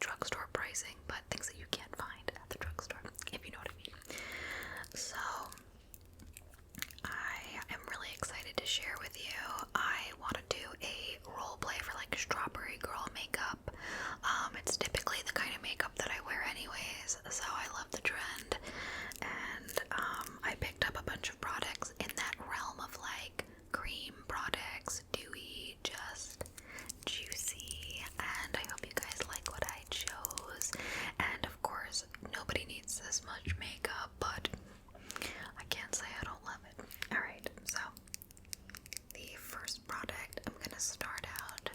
drugstore pricing, but things that you can't find at the drugstore, if you know what I mean. So I am really excited to share with you. I want to do a role play for like strawberry girl makeup. It's typically the kind of makeup that I wear anyways, so I love the trend. And I picked up a bunch of products in that realm of like cream products, dewy, just juicy, and I hope you guys like what I chose. And of course, nobody needs this much makeup, but I can't say I don't love it. Alright, so the first product I'm gonna start out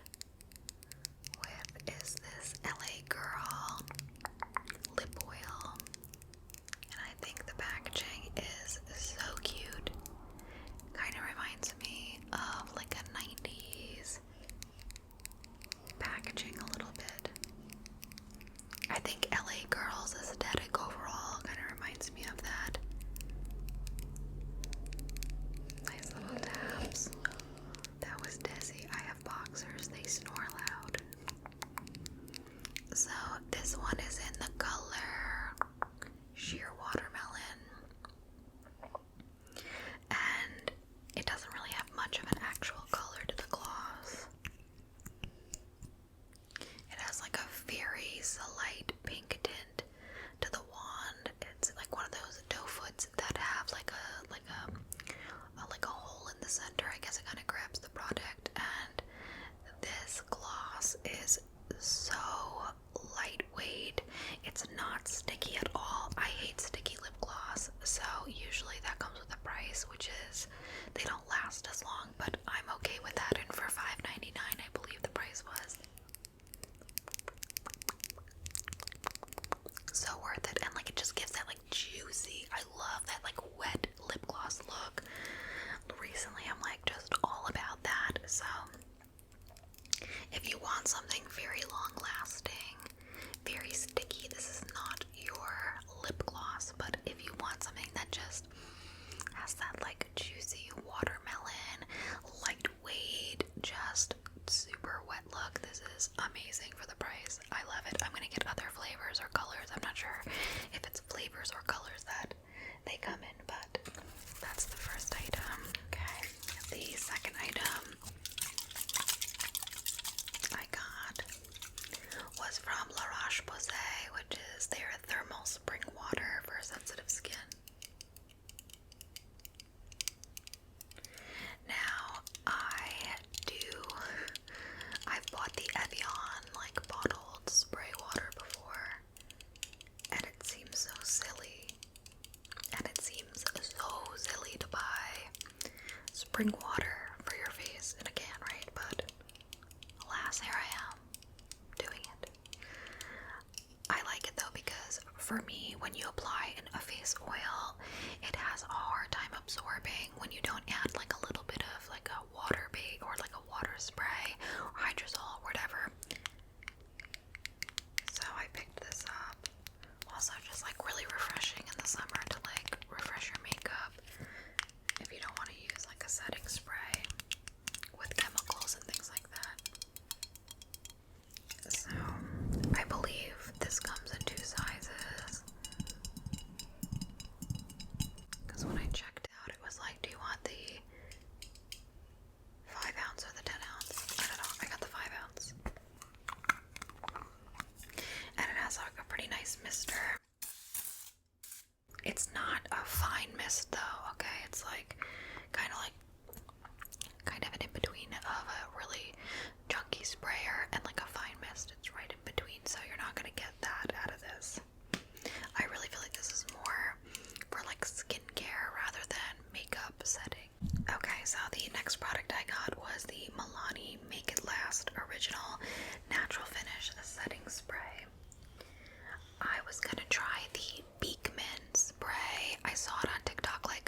with is this LA Girl lip oil. And I think the packaging is so cute. Kind of reminds me of like a 90s packaging a little bit. I think LA Girl's aesthetic overall kind of reminds me of that. Nice little tabs. That was Desi. I have boxers. They snore loud. So this one is in the color Sheer Watermelon. And it doesn't really have much of an actual color to the gloss. It has like a very slight pink tint to the wand. It's like one of those doe foots that have like a hole in the center. I guess it kind of grabs the product. And this gloss is so lightweight. It's not sticky at all. I hate sticky lip gloss, so usually that comes with a price, which is they don't last as long, but I'm okay with that. And for $5.99, I believe the price was. So worth it. And like it just gives that like juicy, I love that like wet lip gloss look. Recently I'm like just all about that. So if you want something very long lasting, very sticky, this is not your lip gloss. But if you want something that just has that like juicy watermelon, lightweight, just super wet look, this is amazing for the price. I love it. I'm gonna get other flavors or colors. I'm not sure if it's flavors or colors that they come in, but that's the first item. Okay, the second item I got was from La Roche Posay, which is their thermal spring water for sensitive skin. Now, I've bought the Evian like bottled spray water before, and it seems so silly. And it seems so silly to buy spring water for your face in a can, right? But alas, here I am, doing it. I like it though because for me, when you apply a face oil, it has a hard time absorbing when you don't add like a little bit of like a water base or like a water spray or hydrosol, whatever. So I picked this up. Also just like really refreshing in the summer to like refresh your makeup if you don't want to use like a setting spray with chemicals and things like that. So I believe this comes in 2 sizes. Because when I checked out, it was like, do you want the 5 ounce or the 10 ounce? I don't know. I got the 5 ounce. And it has like a pretty nice mister. It's not a fine mist though, okay? It's like kind of an in-between of a really chunky sprayer and like a fine mist. It's right in between, so you're not gonna get that out of this. I really feel like this is more for like skincare rather than makeup setting. Okay, so the next product I got was the Milani Make It Last Original Natural Finish Setting Spray. I was gonna try the Beekman spray. I saw it on TikTok like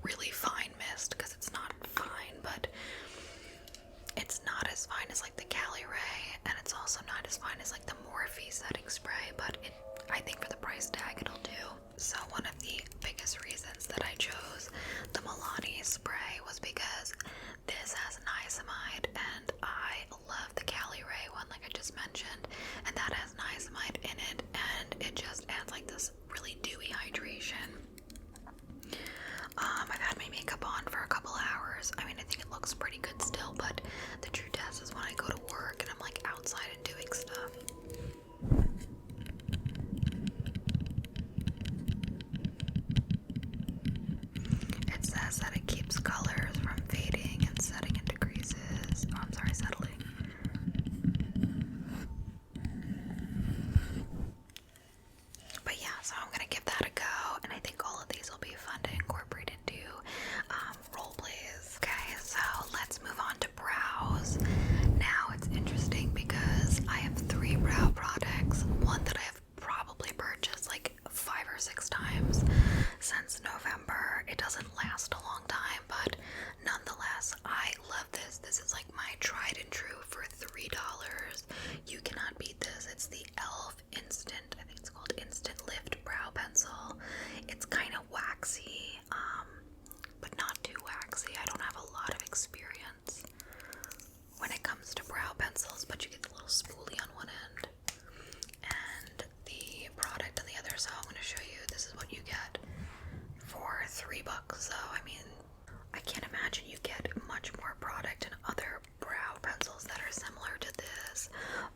really fine mist, because it's not fine, but it's not as fine as like the 𝕊𝕦𝕚𝕚, and it's also not as fine as like the Morphe setting spray, but I think for the price tag it'll do. So one of the biggest reasons that I chose the Milani spray was because this has niacinamide, and I love the 𝕊𝕦𝕚𝕚 one, like I just mentioned, and that has niacinamide in it, and it just adds like this really dewy hydration. I've had my makeup on for a couple hours. I mean, I think it looks pretty good still, but the true test is when I go to work and I'm like outside and doing stuff. It says that it keeps colors from fading and setting into creases. Oh, I'm sorry, settling. But yeah, so I'm gonna give that a go, and I think all of these will be fun to incorporate into role plays. Okay, so let's move on to brows. Now it's interesting because I have 3 brow products, one that I have probably purchased like 5 or 6 times since November. It doesn't last a long time, but nonetheless, I love this. This is like my tried and true for $3. You cannot beat this. It's the e.l.f. Instant, I think it's called Instant Lift Brow Pencil. It's kind of waxy, but not too waxy. I don't have a lot of experience when it comes to brow pencils, but you get the little spoolie on one end and the product on the other. So I'm going to show you, this is what you get for $3. So I mean, I can't imagine you get much more product in other brow pencils that are similar to this,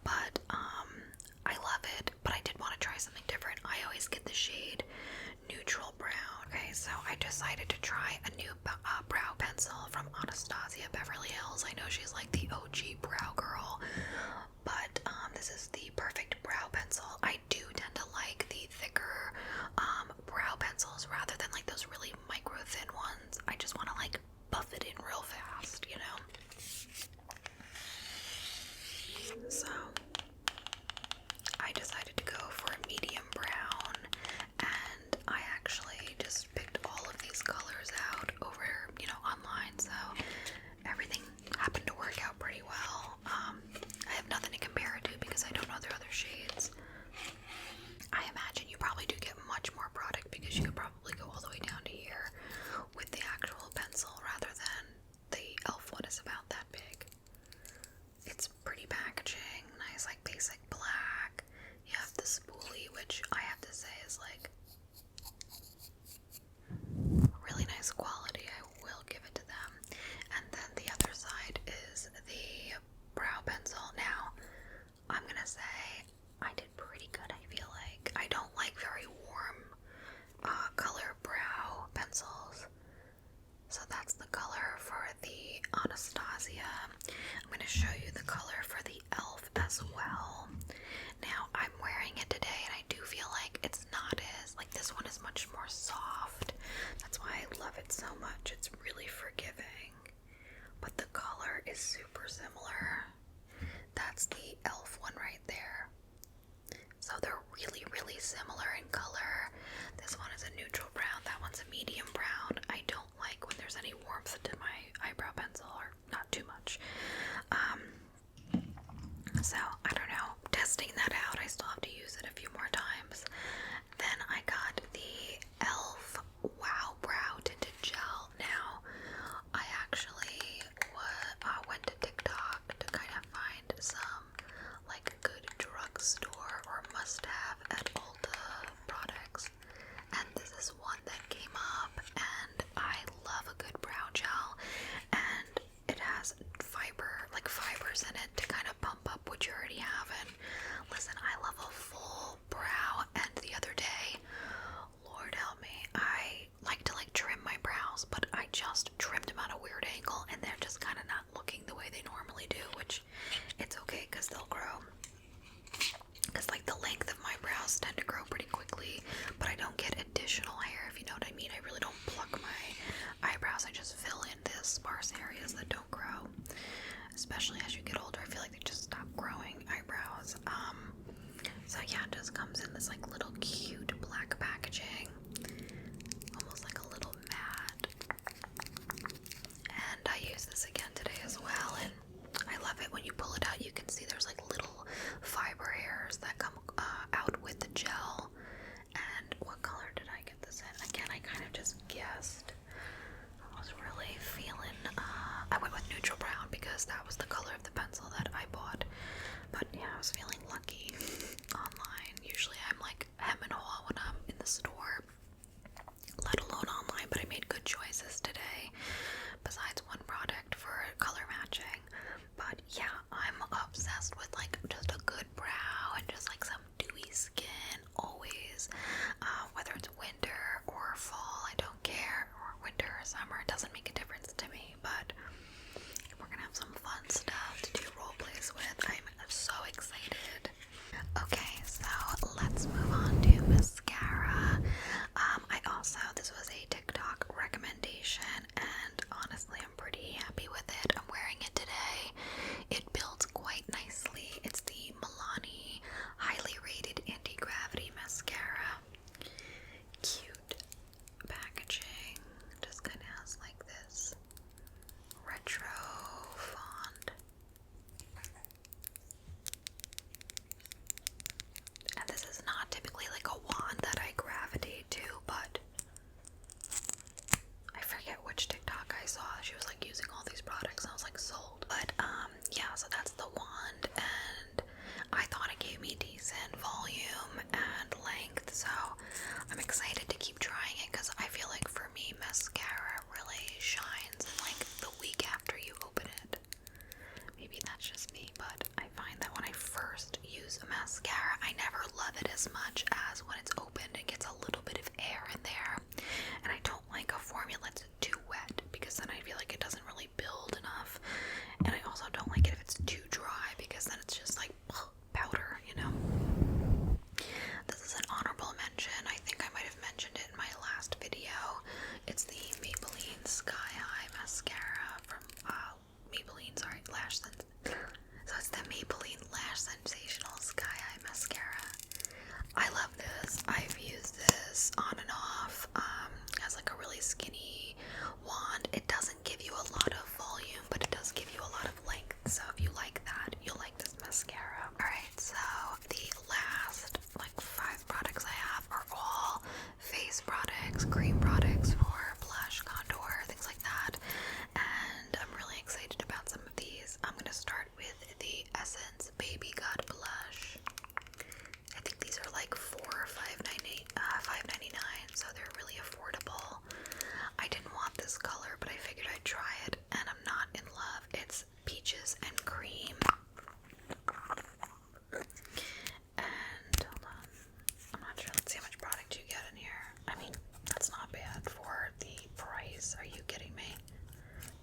but I love it. But I did want to try something different. I always get the shade Neutral Brown. Okay, so I decided to try a new brow pencil from Anastasia, Beverly Hills. I know she's like the OG brow girl, but this is the perfect brow pencil. I do tend to like the thicker brow pencils rather than like those really micro thin ones. I just want to like buff it in real fast, you know? So I decided to go for a medium brown, and I actually just picked all of these colors out over, you know, online, so everything happened to work out pretty well. I have nothing to compare it to because I don't know their other shades. I imagine you probably do get much more product because you could probably go all the way down to here with the actual pencil rather than the e.l.f. one is about that big. It's pretty packaging, nice like basic black. You have the spoolie, which I have to say is like really nice quality. I will give it to them. And then the other side is the brow pencil. Now, I'm gonna say I did pretty good, I feel like. I don't like very warm color brow pencils. So that's the color for the Anastasia. I'm going to show you the color for the e.l.f. as well. Now, I'm wearing it today, and I do feel like it's not as, like this one is much more soft. That's why I love it so much. It's really forgiving. But the color is super similar. That's the e.l.f. one right there. So they're really, really similar in color. This one is a neutral brown. That one's a medium brown. I don't like when there's any warmth to my eyebrow pencil, or not too much. So I don't know. Testing that out. I still have to use it a few more times. Then I got the e.l.f. Wow Brow Tinted Gel. Now, I actually went to TikTok to kind of find some like good drugstore or must-have at Ulta products, and this is one that came up, and I love a good brow gel, and it has fibers in it to kind of pump up what you already have. And listen, I love a full brow, and the other day, Lord help me, I like to like trim my brows, but I just trimmed them at a weird angle, and they're just kind of not looking the way they normally do, which it's okay because they'll grow. Because like the length of my brows tend to grow pretty quickly, but I don't get additional hair, if you know what I mean. I really don't pluck my eyebrows. I just fill in the sparse areas that don't grow. Especially as you get older, I feel like they just stop growing eyebrows.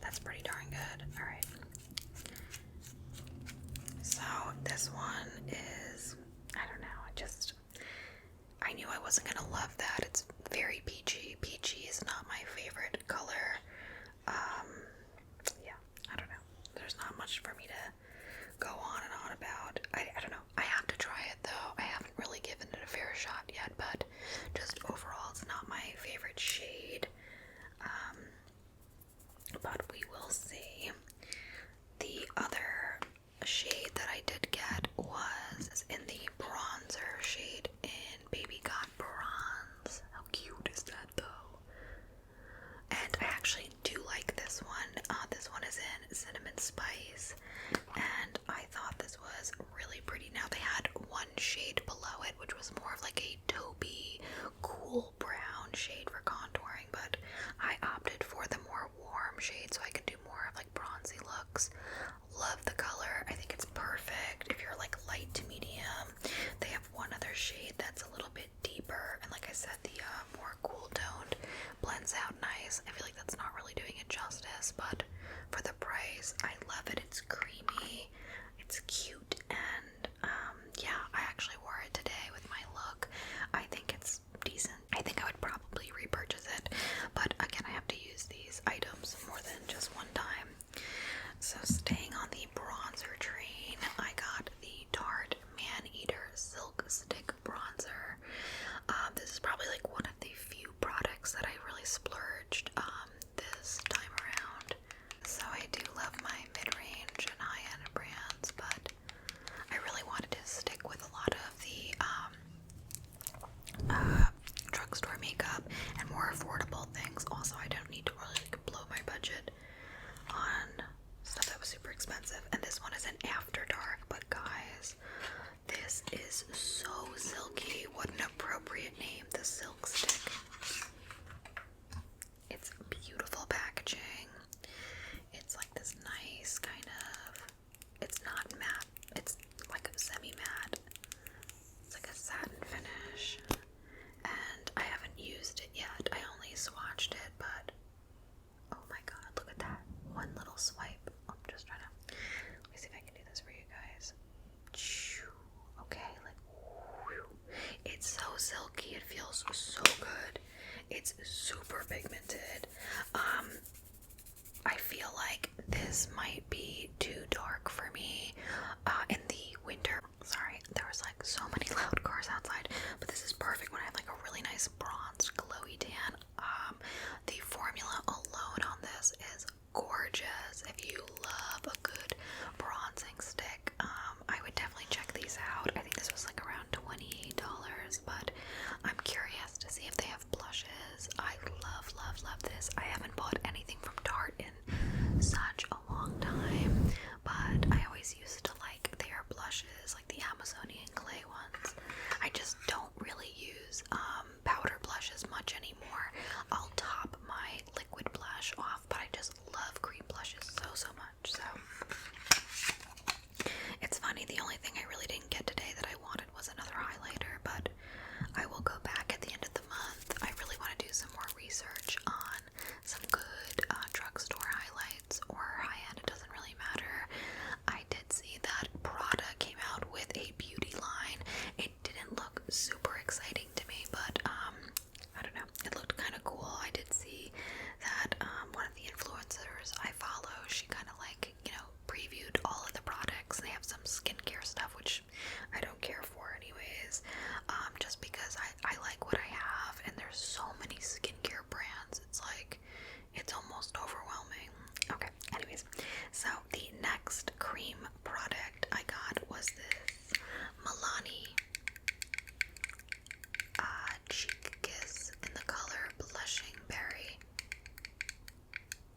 That's pretty darn good. Alright. So this one is, I don't know, I knew I wasn't gonna love that. It's very peachy. Peachy is not my favorite color. Yeah, I don't know. There's not much for me to go on and on about. I don't know. I have to try it though. I haven't really given it a fair shot yet, but just overall it's not my favorite shade. But we will see. The other shade that I did get was in the bronzer shade in Baby Got Bronze. How cute is that though? And I actually do like this one. This one is in Cinnamon Spice, and I thought this was really pretty. Now they had one shade below it, which was more of like a taupey, cool brown shade for contouring, but I opted for the more warm shade so I could do more of like bronzy looks. Love the color. I think it's perfect if you're like light to medium. They have one other shade that's a little bit deeper, and like I said, the more cool toned blends out nice. I feel like that's not really doing it justice, but for the price, I love it. It's creamy, it's cute, and yeah, I actually wore it today with my look. I think it's decent. I think I would probably repurchase it, but again, I have to use these items more than just one time. So staying on the bronzer train, I got the Tarte Maneater Silk Stick Bronzer. This is probably like one of the few products that I really splurged this time around. So I do love my mid-range and high-end brands, but I really wanted to stick with a lot of the drugstore makeup and more affordable things. Also, I don't need to really blow my budget on stuff that was super expensive. And this one is an After Dark, but guys, this is so silky. What an appropriate name, the Silk Stick. It's beautiful packaging. It's like this nice kind of, it's not matte, it's like a semi-matte. It's like a satin finish. And I haven't used it yet. I only swatched it, but oh my god, look at that. One little swipe. I'm just trying to, let me see if I can do this for you guys. Okay, like, whew. It's so silky. It feels so good. It's super pigmented. I feel like this might be too dark for me in the winter. Sorry, there was like so many loud cars outside, but this is perfect when I have like a really nice bronzed glowy tan. The formula alone on this is gorgeous. If you love a good bronzing stick, I would definitely check these out. I think this was like around $28, but I'm curious to see if they have blushes. I love, love, love this. I haven't bought anything from Tarte in such a long time, but I always used to like their blushes, like the Amazonian clay ones. I just don't really use powder blushes much anymore. I'll top my liquid blush off, but I just love cream blushes so much. So it's funny, the only thing I really didn't get today that I wanted was another highlighter, but I will go back at the end of the month. I really want to do some more research on some good drugstore highlights or high-end, it doesn't really matter. I did see that Prada came out with a beauty line. It didn't look super exciting to me, but I don't know, it looked kind of cool. I did see that one of the influencers I follow, she kind of like, you know, previewed all of the products. They have some skincare stuff, which I don't care for anyways, just because I like what I have, and there's so many skincare brands, it's like, it's almost overwhelming. Okay, anyways, so the next cream product I got was this Milani Cheek Kiss in the color Blushing Berry.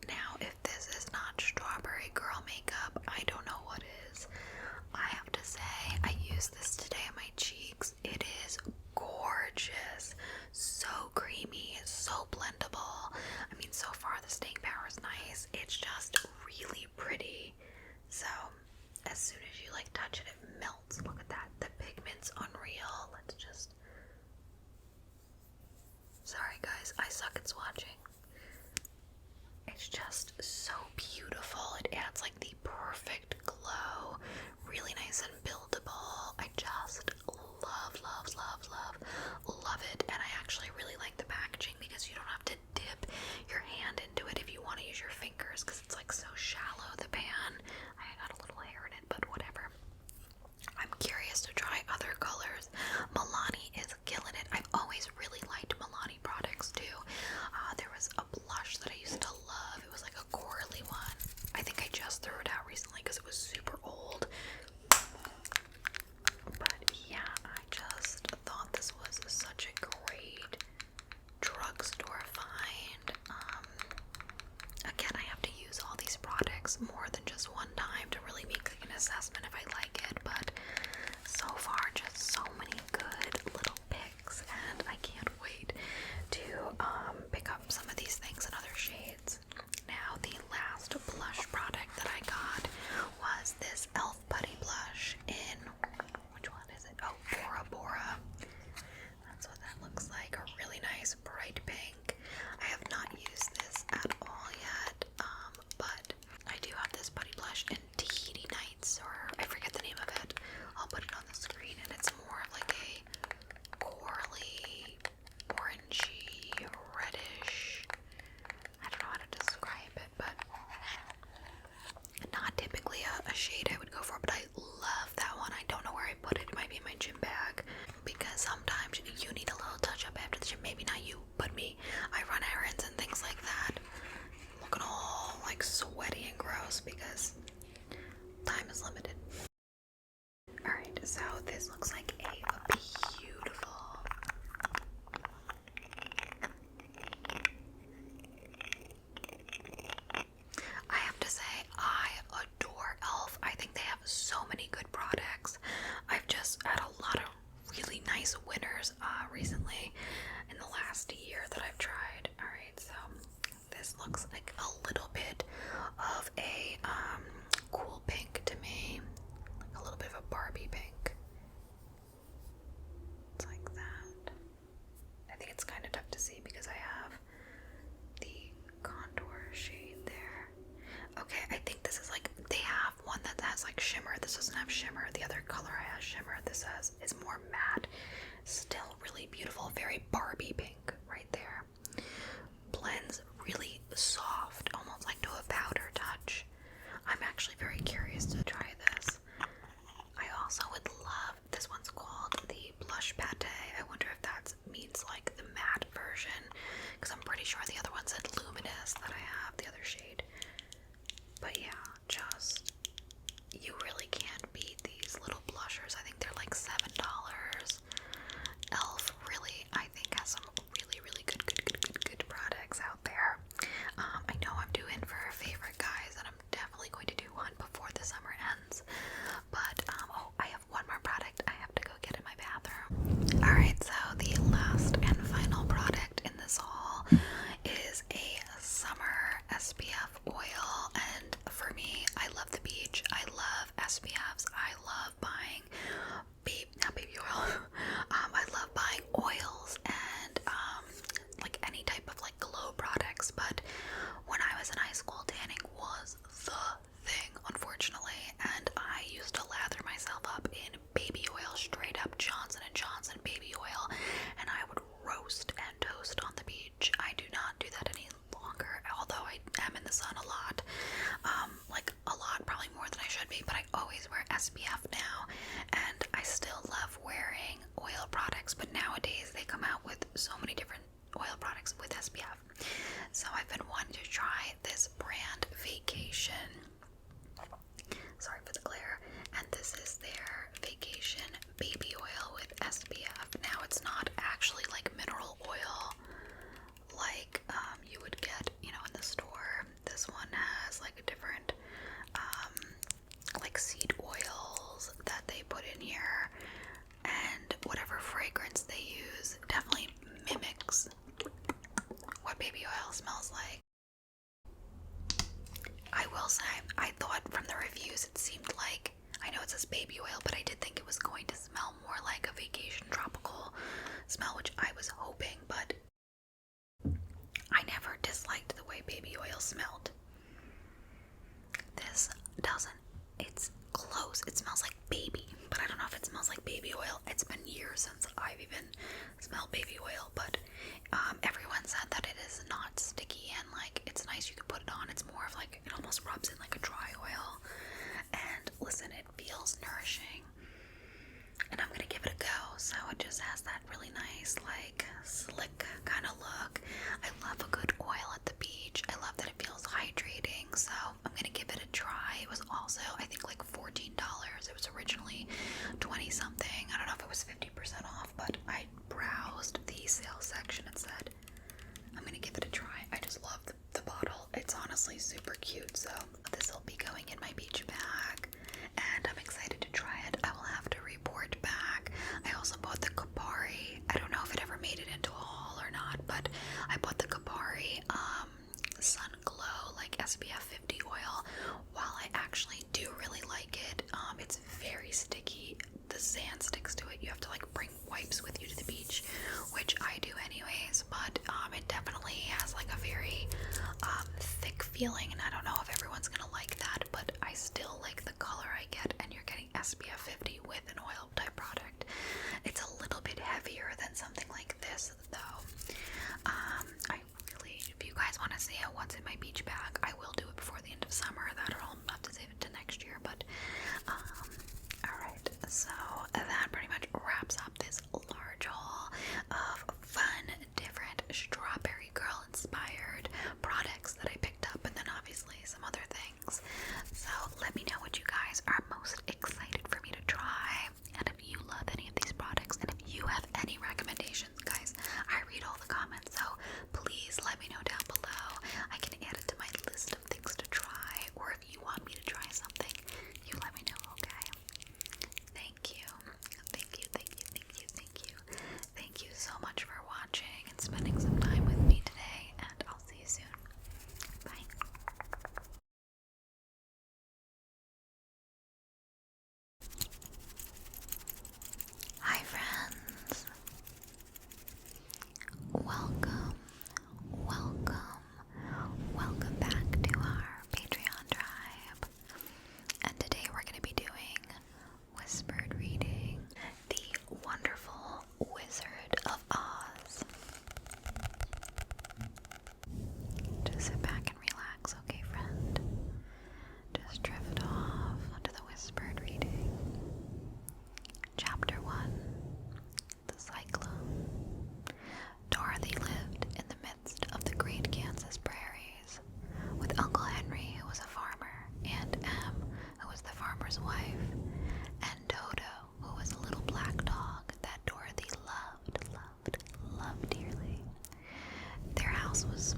Now, if this is not strawberry girl makeup, I don't know what is. I have to say, I used this today on my cheeks. It is gorgeous. So creamy, so blendable. I mean, so far the staying power is nice. It's just really pretty. So, as soon as you like touch it, it melts. Look at that. The pigment's unreal. Let's just... Sorry guys, I suck at swatches. it's just so beautiful. It adds like the perfect glow, really nice and buildable. I just love it. And I actually really like the packaging because you don't have to dip your hand into it if you want to use your fingers, because it's like so shallow, the pan. I got a little hair in it, but whatever. I'm curious to try other colors. Milani is killing it. I've always really liked Milani products too. There was a blush that I used to love. It was like a corally one. I think I just threw it out recently because it was super old. But yeah, I just thought this was such a great drugstore find. Again, I have to use all these products more than just one time to really make like an assessment if I like it, but so far just so many good little picks, and I can't wait to pick up some of these things in other shades. Now, the last blush product that I got was this e.l.f. Putty Blush in, which one is it? Oh, Bora. That's what that looks like. A really nice bright pink. I have not used this at all yet, but I do have this Putty Blush in Tahiti Nights, or I forget the name of it. I'll put it on the screen, and it's more of like a corally, orangey, reddish. I don't know how to describe it, but not typically a shade I would go for, but I love that one. I don't know where I put it. It might be in my gym bag, because sometimes you need a little touch up after the gym. Maybe not you, but me. I run errands and things like that. Looking all like sweaty and gross because time is limited. Alright, so this looks like a beautiful I have to say, I adore e.l.f. I think they have so many good products. I've just had a lot of really nice winners recently in the last year that I've tried. Alright, so this looks like a little bit of a cool pink to me. Like a little bit of a Barbie pink. It's like that. I think it's kind of tough to see because I have the contour shade there. Okay, I think this is like, they have one that has like shimmer. This doesn't have shimmer. The other color has shimmer. This is more matte. Still really beautiful. Very Barbie pink right there. Blends really soft, almost like to a powder touch. I'm actually very curious to try this. I also would love, this one's called the Blush Pate. I wonder if that means like the matte version, because I'm pretty sure the other one said Luminous that I have, the other shade. But yeah, just, you really can't beat these little blushers. I think they're like $7. e.l.f. really, I think, has some really good products out there. I know I'm due in for a favorite, guys, and I'm definitely going to do one before the summer ends. But, oh, I have one more product I have to go get in my bathroom. Alright, so the last and final product in this haul is a summer SPF oil, and for me, I love the beach. I love SPFs. I love buying not baby oil. I love buying oils and like any type of like glow products, but when I was in high school, tanning was the thing, unfortunately, and I used to lather myself up in baby oil, straight up Johnson & Johnson baby oil, and I would roast and toast on the beach. I do not do that any longer, although I am in the sun a lot, like a lot, probably more than I should be, but I always wear SPF now, and I still love wearing oil products, but nowadays they come out with so many different oil products with SPF. So I've been wanting to try this brand Vacation. Sorry for the glare. And this is their Vacation baby oil with SPF. Now it's not actually like mineral oil like you would get, you know, in the store. This one has like a different like seed oils that they put in here, and whatever fragrance they use definitely mimics what baby oil smells like. I will say, I thought from the reviews it seemed like, I know it says baby oil, but I did think it was going to smell more like a Vacation tropical smell, which I was hoping, but I never disliked the way baby oil smelled. doesn't. It's close. It smells like baby, but I don't know if it smells like baby oil. It's been years since I've even smelled baby oil, but everyone said that it is not sticky and like it's nice. You can put it on. It's more of like it almost rubs in like a dry oil. And listen, it feels nourishing. And I'm gonna give it a go. So it just has that really nice, like slick kind of look. I love a good oil at the beach. I love that it feels hydrating. So I'm gonna give it a try. It was also, I think, like $14. It was originally 20 something. I don't know if it was 50% off, but I browsed the sales section and said, I'm gonna give it a try. I just love the bottle. It's honestly super cute. So this will be going in my beach bag. And I'm excited to try it. I will have to report back. I also bought the Kapari. I don't know if it ever made it into a haul or not, but I bought the Kapari Sun Glow like SPF 50 oil. While I actually do really like it, it's very sticky. The sand sticks to it. You have to like bring wipes with you to the beach, which I do anyways, but it definitely has like a very thick feeling, and I don't know if everyone's gonna like that, but I still like the color I get, and you're getting SPF 50 with an oil type product. It's a little bit heavier than something like this though. I really, if you guys want to see what's in my beach bag, I will do it before the end of summer. That or I'll have to save it to next year, but alright, so that pretty much wraps up this large haul of fun, different strawberry girl inspired products that I picked up, and then obviously some other things. So let me know what you guys are most excited for me to try, and if you love any of these products, and if you have any recommendations, guys. I read all the comments, so please let me know down below. I can add it to my list of things to try, or if you want me to try something, you let me know, okay? Thank you. Thank you, thank you, thank you, thank you. Thank you so much for watching and spending some time with me today, and I'll see you soon. Bye. Hi friends. Welcome, welcome back to our Patreon tribe. And today we're going to be doing whispered reading, the wonderful Wizard of Oz. Just sit back and relax, okay friend? Just drift off onto the whispered reading. Chapter 1, The Cyclone. Dorothy lived in the midst of the great Kansas prairies, with Uncle Henry, who was a farmer, Aunt Em, who was the farmer's wife, and Dodo, who was a little black dog that Dorothy loved dearly. Their house was